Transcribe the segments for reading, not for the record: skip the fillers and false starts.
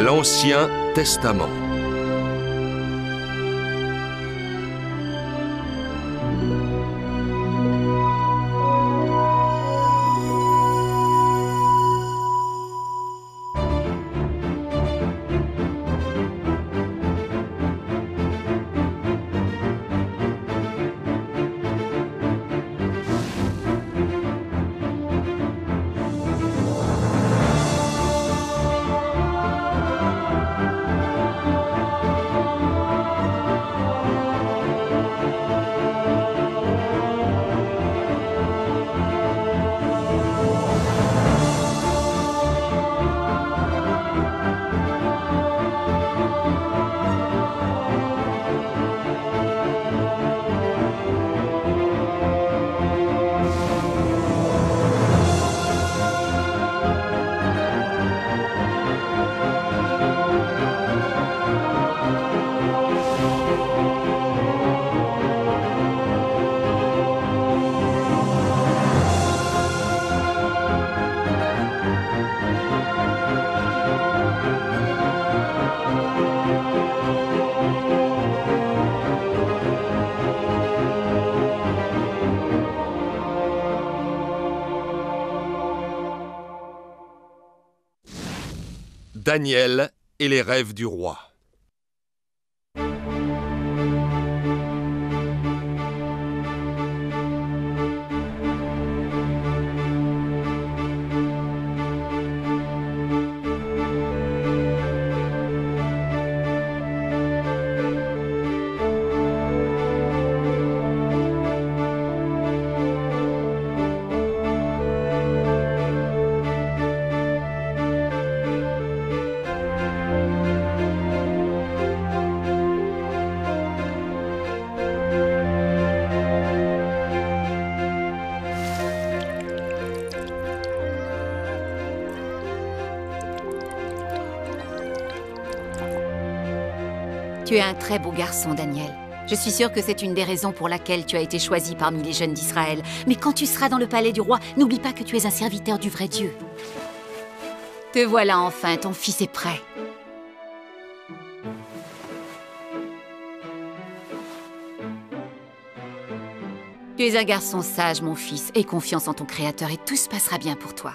L'Ancien Testament. Daniel et les rêves du roi. Tu es un très beau garçon, Daniel. Je suis sûre que c'est une des raisons pour laquelle tu as été choisi parmi les jeunes d'Israël. Mais quand tu seras dans le palais du roi, n'oublie pas que tu es un serviteur du vrai Dieu. Te voilà enfin, ton fils est prêt. Tu es un garçon sage, mon fils. Aie confiance en ton Créateur et tout se passera bien pour toi.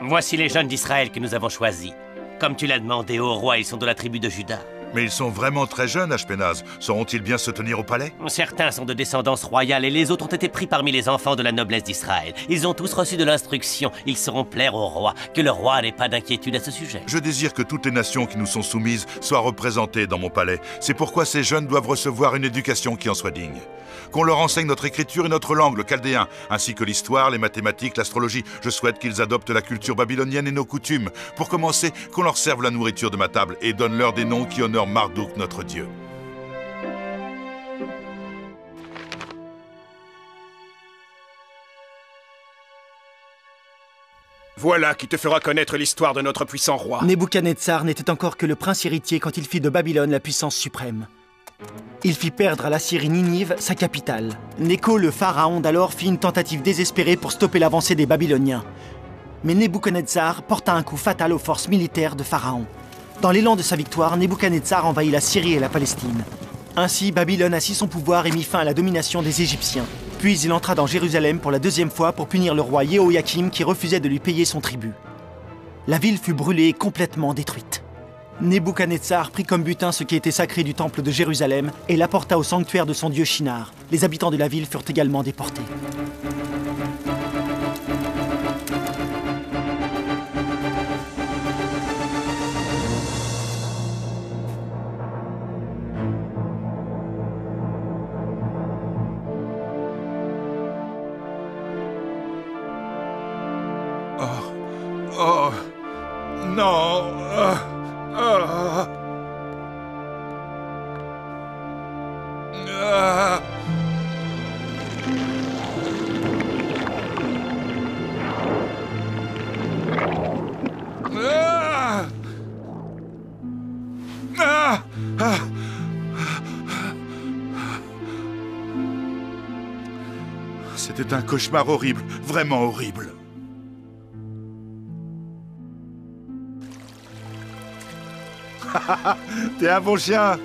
Voici les jeunes d'Israël que nous avons choisis. Comme tu l'as demandé au roi, ils sont de la tribu de Juda. Mais ils sont vraiment très jeunes, Ashpenaz. Sauront-ils bien se tenir au palais? Certains sont de descendance royale et les autres ont été pris parmi les enfants de la noblesse d'Israël. Ils ont tous reçu de l'instruction. Ils sauront plaire au roi. Que le roi n'ait pas d'inquiétude à ce sujet. Je désire que toutes les nations qui nous sont soumises soient représentées dans mon palais. C'est pourquoi ces jeunes doivent recevoir une éducation qui en soit digne. Qu'on leur enseigne notre écriture et notre langue, le chaldéen, ainsi que l'histoire, les mathématiques, l'astrologie. Je souhaite qu'ils adoptent la culture babylonienne et nos coutumes. Pour commencer, qu'on leur serve la nourriture de ma table et donne-leur des noms qui honorent Marduk, notre Dieu. Voilà qui te fera connaître l'histoire de notre puissant roi. Nebuchadnezzar n'était encore que le prince héritier quand il fit de Babylone la puissance suprême. Il fit perdre à l'Assyrie Ninive, sa capitale. Nécho, le pharaon d'alors, fit une tentative désespérée pour stopper l'avancée des Babyloniens. Mais Nebuchadnezzar porta un coup fatal aux forces militaires de Pharaon. Dans l'élan de sa victoire, Nebuchadnezzar envahit la Syrie et la Palestine. Ainsi, Babylone assit son pouvoir et mit fin à la domination des Égyptiens. Puis il entra dans Jérusalem pour la deuxième fois pour punir le roi Jéhoïakim qui refusait de lui payer son tribut. La ville fut brûlée et complètement détruite. Nebuchadnezzar prit comme butin ce qui était sacré du temple de Jérusalem et l'apporta au sanctuaire de son dieu Shinar. Les habitants de la ville furent également déportés. Oh, non. C'est un cauchemar horrible, vraiment horrible. T'es un bon chien.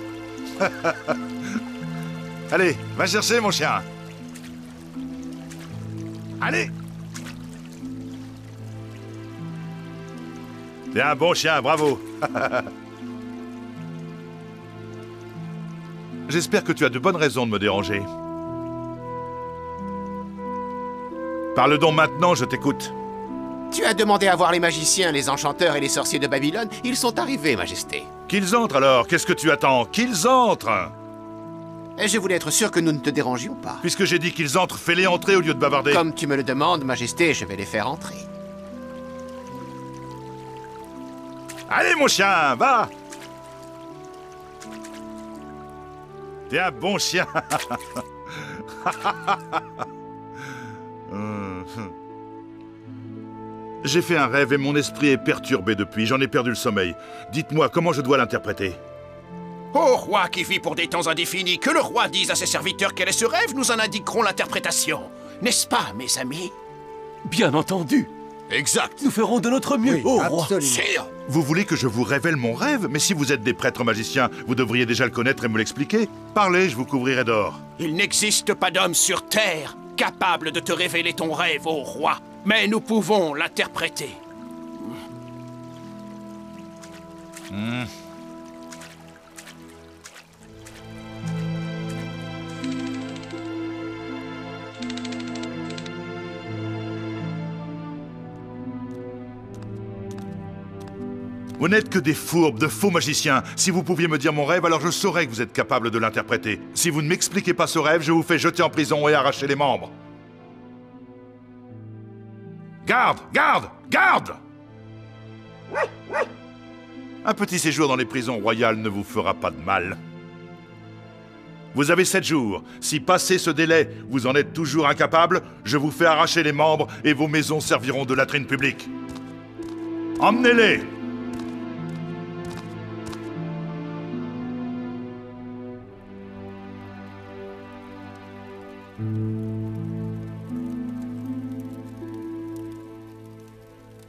Allez, va chercher mon chien. Allez. T'es un bon chien, bravo. J'espère que tu as de bonnes raisons de me déranger. Parle donc maintenant, je t'écoute. Tu as demandé à voir les magiciens, les enchanteurs et les sorciers de Babylone. Ils sont arrivés, Majesté. Qu'ils entrent alors, qu'est-ce que tu attends? Qu'ils entrent! Et je voulais être sûr que nous ne te dérangions pas. Puisque j'ai dit qu'ils entrent, fais-les entrer au lieu de bavarder. Comme tu me le demandes, Majesté, je vais les faire entrer. Allez mon chien, va! T'es un bon chien. J'ai fait un rêve et mon esprit est perturbé depuis. J'en ai perdu le sommeil. Dites-moi comment je dois l'interpréter. Ô roi qui vit pour des temps indéfinis, que le roi dise à ses serviteurs quel est ce rêve, nous en indiquerons l'interprétation. N'est-ce pas, mes amis? Bien entendu. Exact. Nous ferons de notre mieux, ô roi. Sire, Vous voulez que je vous révèle mon rêve? Mais si vous êtes des prêtres magiciens, vous devriez déjà le connaître et me l'expliquer. Parlez, je vous couvrirai d'or. il n'existe pas d'homme sur terre capable de te révéler ton rêve, ô roi. Mais nous pouvons l'interpréter. Vous n'êtes que des fourbes, de faux magiciens. Si vous pouviez me dire mon rêve, alors je saurais que vous êtes capable de l'interpréter. Si vous ne m'expliquez pas ce rêve, je vous fais jeter en prison et arracher les membres. Garde! Garde! Garde! Un petit séjour dans les prisons royales ne vous fera pas de mal. Vous avez 7 jours. Si passé ce délai, vous en êtes toujours incapable, je vous fais arracher les membres et vos maisons serviront de latrine publique. Emmenez-les!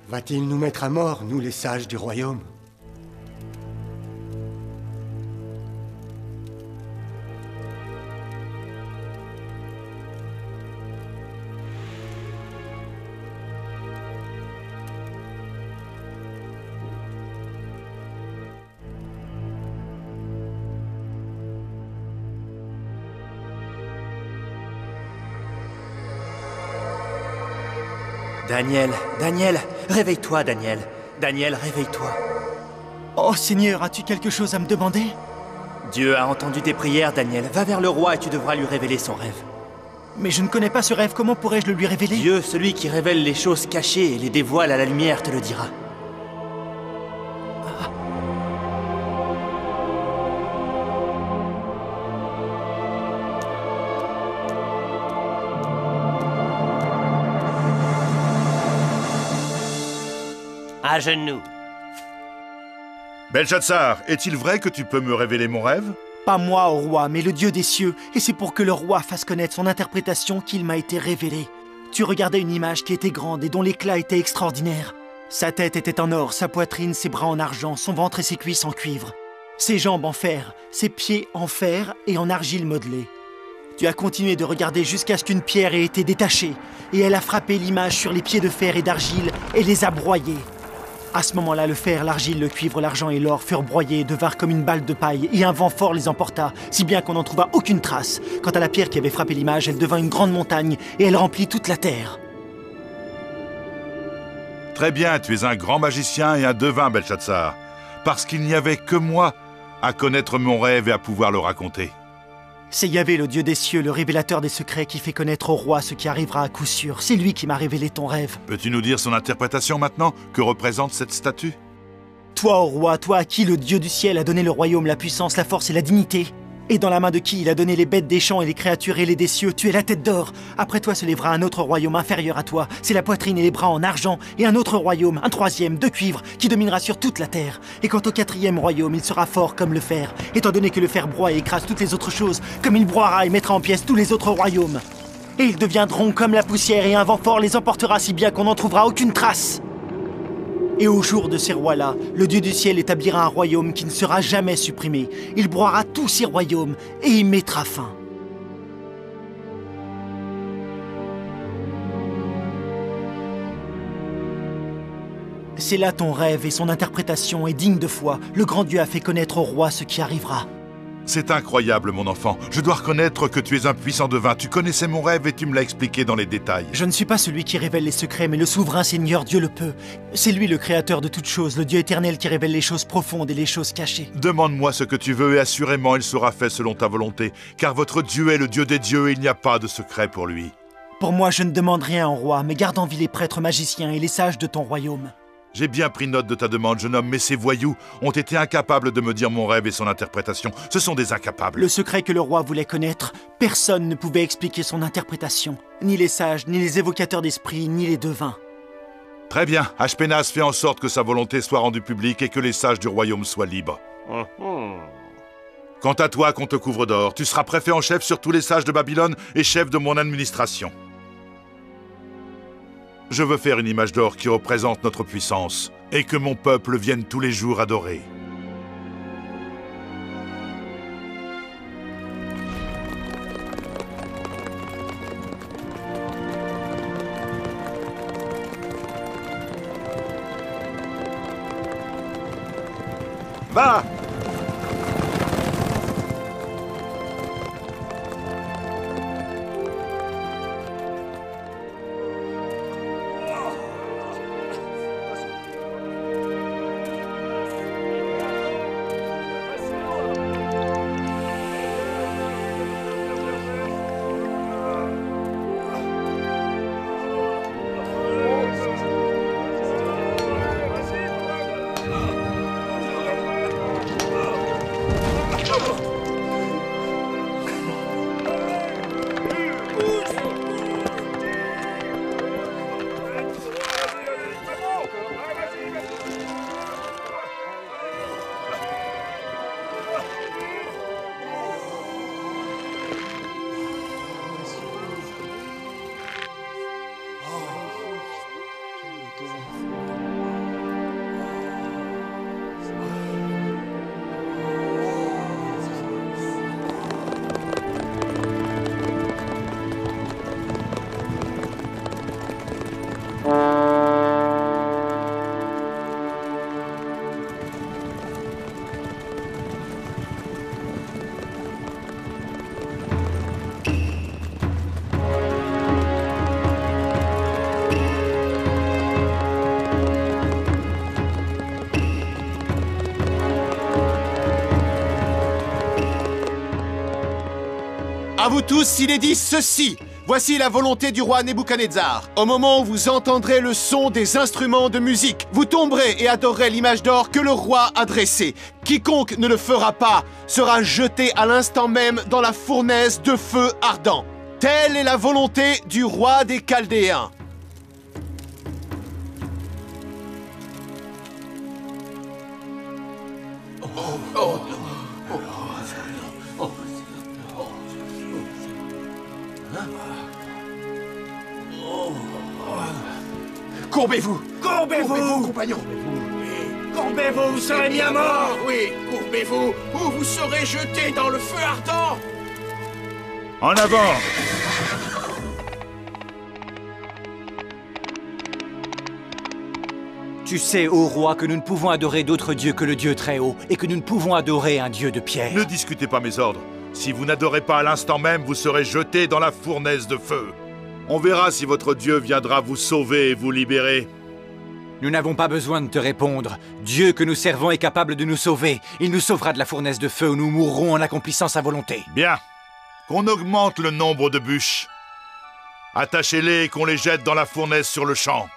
Va-t-il nous mettre à mort, nous les sages du royaume? Daniel, Daniel, réveille-toi, Daniel. Daniel, réveille-toi. Oh Seigneur, as-tu quelque chose à me demander? Dieu a entendu tes prières, Daniel. Va vers le roi et tu devras lui révéler son rêve. Mais je ne connais pas ce rêve, comment pourrais-je le lui révéler? Dieu, celui qui révèle les choses cachées et les dévoile à la lumière, te le dira. À genoux. Belshazzar, est-il vrai que tu peux me révéler mon rêve? Pas moi, ô roi, mais le Dieu des cieux, et c'est pour que le roi fasse connaître son interprétation qu'il m'a été révélé. Tu regardais une image qui était grande et dont l'éclat était extraordinaire. Sa tête était en or, sa poitrine, ses bras en argent, son ventre et ses cuisses en cuivre. Ses jambes en fer, ses pieds en fer et en argile modelée. Tu as continué de regarder jusqu'à ce qu'une pierre ait été détachée, et elle a frappé l'image sur les pieds de fer et d'argile et les a broyés. À ce moment-là, le fer, l'argile, le cuivre, l'argent et l'or furent broyés et devinrent comme une balle de paille, et un vent fort les emporta, si bien qu'on n'en trouva aucune trace. Quant à la pierre qui avait frappé l'image, elle devint une grande montagne, et elle remplit toute la terre. Très bien, tu es un grand magicien et un devin, Belshazzar. Parce qu'il n'y avait que moi à connaître mon rêve et à pouvoir le raconter. C'est Yahvé, le Dieu des cieux, le révélateur des secrets, qui fait connaître au roi ce qui arrivera à coup sûr. C'est lui qui m'a révélé ton rêve. Peux-tu nous dire son interprétation maintenant? Que représente cette statue? Toi, ô roi, toi à qui le Dieu du ciel a donné le royaume, la puissance, la force et la dignité, et dans la main de qui il a donné les bêtes des champs et les créatures ailées des cieux, tu es la tête d'or. Après toi se lèvera un autre royaume inférieur à toi, c'est la poitrine et les bras en argent, et un autre royaume, un troisième, de cuivre, qui dominera sur toute la terre. Et quant au quatrième royaume, il sera fort comme le fer, étant donné que le fer broie et écrase toutes les autres choses, comme il broiera et mettra en pièces tous les autres royaumes. et ils deviendront comme la poussière et un vent fort les emportera si bien qu'on n'en trouvera aucune trace. Et au jour de ces rois-là, le Dieu du ciel établira un royaume qui ne sera jamais supprimé. Il broiera tous ces royaumes et y mettra fin. C'est là ton rêve et son interprétation est digne de foi. Le grand Dieu a fait connaître au roi ce qui arrivera. C'est incroyable, mon enfant. Je dois reconnaître que tu es un puissant devin. Tu connaissais mon rêve et tu me l'as expliqué dans les détails. Je ne suis pas celui qui révèle les secrets, mais le souverain Seigneur Dieu le peut. C'est lui le créateur de toutes choses, le Dieu éternel qui révèle les choses profondes et les choses cachées. Demande-moi ce que tu veux et assurément il sera fait selon ta volonté. Car votre Dieu est le Dieu des dieux et il n'y a pas de secret pour lui. Pour moi, je ne demande rien au roi, mais garde en vie les prêtres magiciens et les sages de ton royaume. J'ai bien pris note de ta demande, jeune homme, mais ces voyous ont été incapables de me dire mon rêve et son interprétation. Ce sont des incapables. Le secret que le roi voulait connaître, personne ne pouvait expliquer son interprétation. Ni les sages, ni les évocateurs d'esprit, ni les devins. Très bien, Ashpenaz fait en sorte que sa volonté soit rendue publique et que les sages du royaume soient libres. Quant à toi, qu'on te couvre d'or, tu seras préfet en chef sur tous les sages de Babylone et chef de mon administration. Je veux faire une image d'or qui représente notre puissance et que mon peuple vienne tous les jours adorer. Va! À vous tous, il est dit ceci. Voici la volonté du roi Nebuchadnezzar. Au moment où vous entendrez le son des instruments de musique, vous tomberez et adorerez l'image d'or que le roi a dressée. Quiconque ne le fera pas sera jeté à l'instant même dans la fournaise de feu ardent. Telle est la volonté du roi des Chaldéens. Courbez-vous! Courbez-vous, compagnons! Courbez-vous, vous serez bien mort. Oui, courbez-vous, ou vous serez jetés dans le feu ardent! En avant! Tu sais, ô roi, que nous ne pouvons adorer d'autre dieu que le Dieu très haut, et que nous ne pouvons adorer un Dieu de pierre. Ne discutez pas mes ordres. Si vous n'adorez pas à l'instant même, vous serez jetés dans la fournaise de feu. On verra si votre Dieu viendra vous sauver et vous libérer. Nous n'avons pas besoin de te répondre. Dieu que nous servons est capable de nous sauver. Il nous sauvera de la fournaise de feu où nous mourrons en accomplissant sa volonté. Bien. Qu'on augmente le nombre de bûches. Attachez-les et qu'on les jette dans la fournaise sur le champ.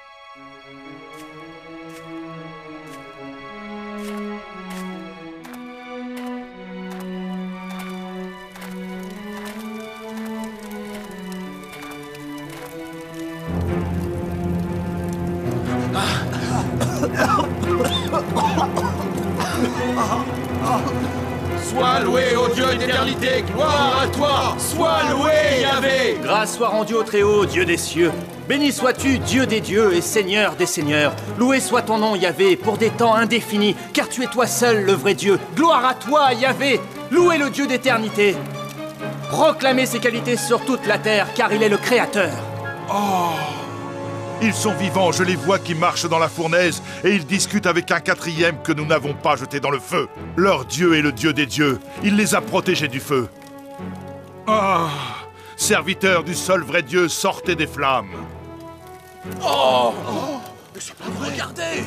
Sois loué, ô Dieu d'éternité, gloire à toi. Sois loué, Yahvé. Grâce soit rendue au Très-Haut, Dieu des cieux. Béni sois-tu, Dieu des dieux et Seigneur des seigneurs. Loué soit ton nom, Yahvé, pour des temps indéfinis, car tu es toi seul le vrai Dieu. Gloire à toi, Yahvé. Louez le Dieu d'éternité. Proclamez ses qualités sur toute la terre, car il est le Créateur. Oh! Ils sont vivants, je les vois qui marchent dans la fournaise, et ils discutent avec un quatrième que nous n'avons pas jeté dans le feu. Leur Dieu est le Dieu des dieux, il les a protégés du feu. Ah! Serviteurs du seul vrai Dieu, sortez des flammes. Oh, c'est pas vrai. Regardez.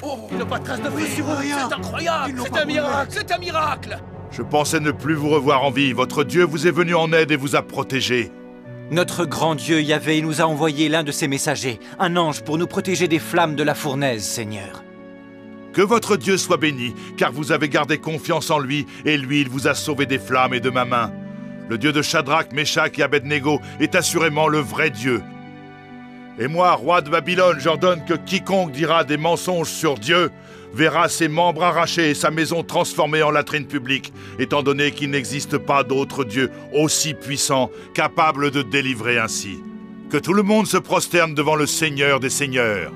Oh, il n'a pas de trace de feu sur eux. C'est incroyable. C'est un miracle. C'est un miracle. Je pensais ne plus vous revoir en vie. Votre Dieu vous est venu en aide et vous a protégé. Notre grand Dieu Yahvé nous a envoyé l'un de ses messagers, un ange pour nous protéger des flammes de la fournaise, Seigneur. Que votre Dieu soit béni, car vous avez gardé confiance en lui, et lui, il vous a sauvé des flammes et de ma main. Le Dieu de Shadrach, Meshach et Abednego est assurément le vrai Dieu. Et moi, roi de Babylone, j'ordonne que quiconque dira des mensonges sur Dieu verra ses membres arrachés et sa maison transformée en latrine publique, étant donné qu'il n'existe pas d'autre Dieu aussi puissant, capable de délivrer ainsi. Que tout le monde se prosterne devant le Seigneur des Seigneurs.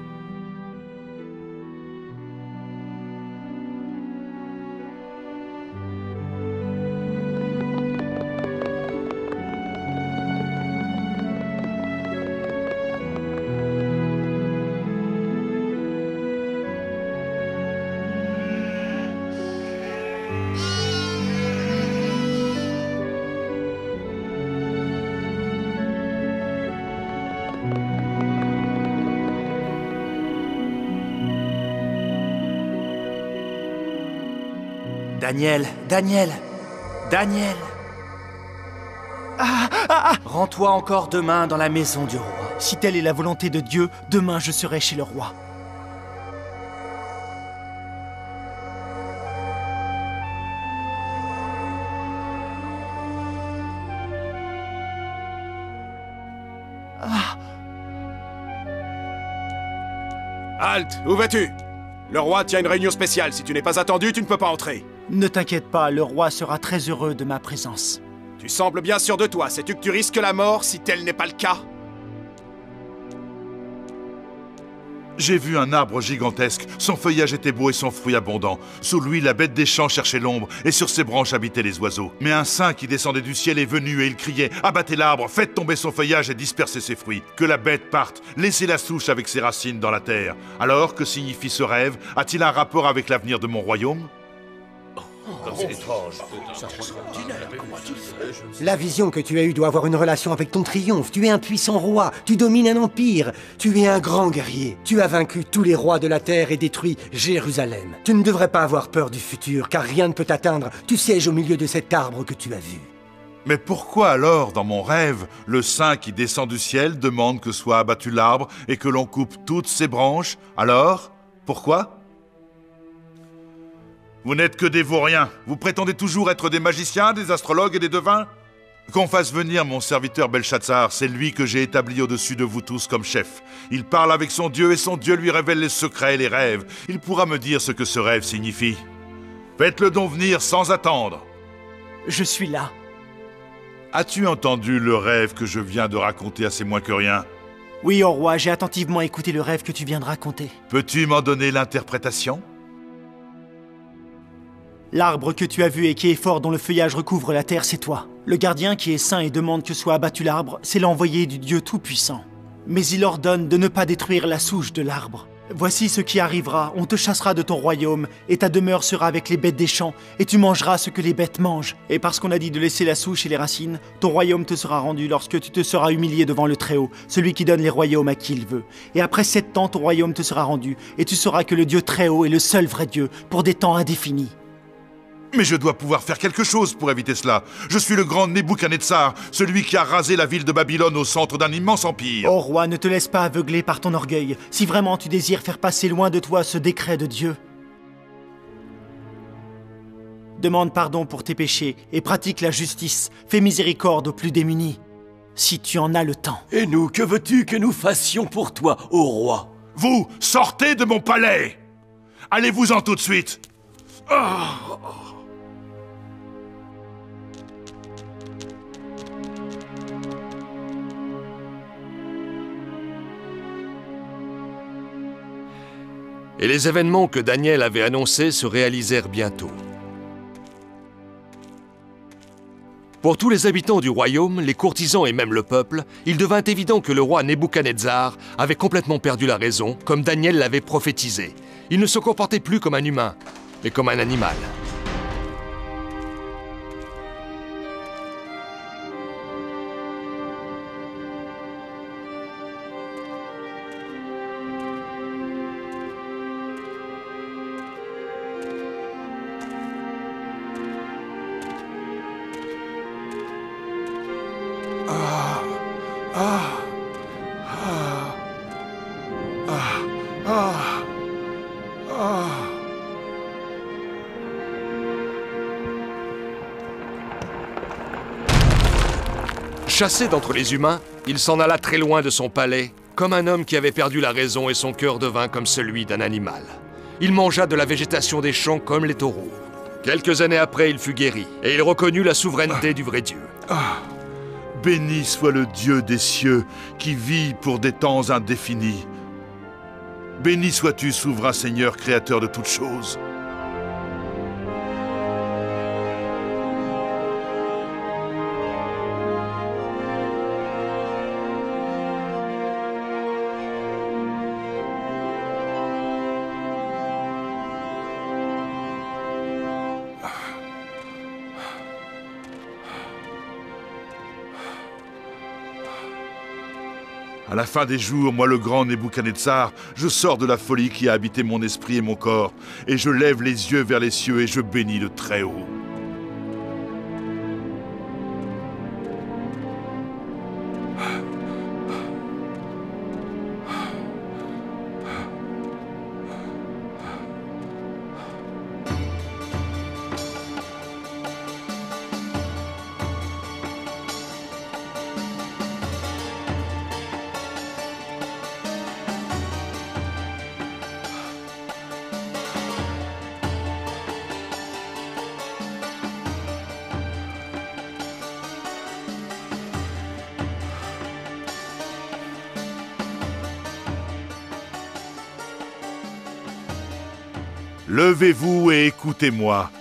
Daniel, Daniel, Daniel. Rends-toi encore demain dans la maison du roi. Si telle est la volonté de Dieu, demain je serai chez le roi. Halte, où vas-tu? Le roi tient une réunion spéciale. Si tu n'es pas attendu, tu ne peux pas entrer. Ne t'inquiète pas, le roi sera très heureux de ma présence. Tu sembles bien sûr de toi. Sais-tu que tu risques la mort si tel n'est pas le cas? J'ai vu un arbre gigantesque. Son feuillage était beau et son fruit abondant. Sous lui, la bête des champs cherchait l'ombre, et sur ses branches habitaient les oiseaux. Mais un saint qui descendait du ciel est venu, et il criait « Abattez l'arbre, faites tomber son feuillage et dispersez ses fruits. Que la bête parte, laissez la souche avec ses racines dans la terre. » Alors, que signifie ce rêve? A-t-il un rapport avec l'avenir de mon royaume? La vision que tu as eue doit avoir une relation avec ton triomphe. Tu es un puissant roi, tu domines un empire, tu es un grand guerrier. Tu as vaincu tous les rois de la terre et détruit Jérusalem. Tu ne devrais pas avoir peur du futur, car rien ne peut t'atteindre. Tu sièges au milieu de cet arbre que tu as vu. Mais pourquoi alors, dans mon rêve, le saint qui descend du ciel demande que soit abattu l'arbre et que l'on coupe toutes ses branches? Alors, pourquoi? Vous n'êtes que des vauriens. Vous prétendez toujours être des magiciens, des astrologues et des devins? Qu'on fasse venir mon serviteur Belshazzar, c'est lui que j'ai établi au-dessus de vous tous comme chef. Il parle avec son Dieu et son Dieu lui révèle les secrets et les rêves. Il pourra me dire ce que ce rêve signifie. Faites-le donc venir sans attendre. Je suis là. As-tu entendu le rêve que je viens de raconter à ces moins que rien? Oui, ô roi, j'ai attentivement écouté le rêve que tu viens de raconter. Peux-tu m'en donner l'interprétation? L'arbre que tu as vu et qui est fort dont le feuillage recouvre la terre, c'est toi. Le gardien qui est saint et demande que soit abattu l'arbre, c'est l'envoyé du Dieu Tout-Puissant. Mais il ordonne de ne pas détruire la souche de l'arbre. Voici ce qui arrivera, on te chassera de ton royaume, et ta demeure sera avec les bêtes des champs, et tu mangeras ce que les bêtes mangent. Et parce qu'on a dit de laisser la souche et les racines, ton royaume te sera rendu lorsque tu te seras humilié devant le Très-Haut, celui qui donne les royaumes à qui il veut. Et après 7 ans, ton royaume te sera rendu, et tu sauras que le Dieu Très-Haut est le seul vrai Dieu, pour des temps indéfinis. Mais je dois pouvoir faire quelque chose pour éviter cela. Je suis le grand Nebuchadnezzar, celui qui a rasé la ville de Babylone au centre d'un immense empire. Oh roi, ne te laisse pas aveugler par ton orgueil, si vraiment tu désires faire passer loin de toi ce décret de Dieu. Demande pardon pour tes péchés et pratique la justice. Fais miséricorde aux plus démunis, si tu en as le temps. Et nous, que veux-tu que nous fassions pour toi, ô roi? Vous, sortez de mon palais! Allez-vous-en tout de suite! Oh. Et les événements que Daniel avait annoncés se réalisèrent bientôt. Pour tous les habitants du royaume, les courtisans et même le peuple, il devint évident que le roi Nebuchadnezzar avait complètement perdu la raison, comme Daniel l'avait prophétisé. Il ne se comportait plus comme un humain, mais comme un animal. Chassé d'entre les humains, il s'en alla très loin de son palais, comme un homme qui avait perdu la raison et son cœur devint comme celui d'un animal. Il mangea de la végétation des champs comme les taureaux. Quelques années après, il fut guéri, et il reconnut la souveraineté du vrai Dieu. Béni soit le Dieu des cieux, qui vit pour des temps indéfinis. Béni sois-tu, souverain Seigneur, créateur de toutes choses. À la fin des jours, moi le grand Nebuchadnezzar, je sors de la folie qui a habité mon esprit et mon corps, et je lève les yeux vers les cieux et je bénis le Très-Haut. Levez-vous et écoutez-moi.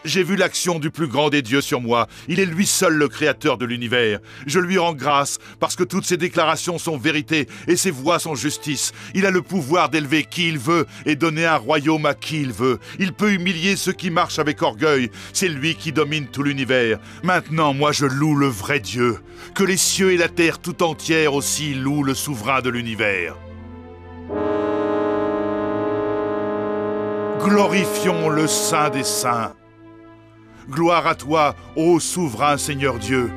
J'ai vu l'action du plus grand des dieux sur moi. Il est lui seul le créateur de l'univers. Je lui rends grâce parce que toutes ses déclarations sont vérité et ses voix sont justice. Il a le pouvoir d'élever qui il veut et donner un royaume à qui il veut. Il peut humilier ceux qui marchent avec orgueil. C'est lui qui domine tout l'univers. Maintenant, moi je loue le vrai Dieu. Que les cieux et la terre tout entière aussi louent le souverain de l'univers. Glorifions le Saint des Saints. Gloire à toi, ô souverain Seigneur Dieu.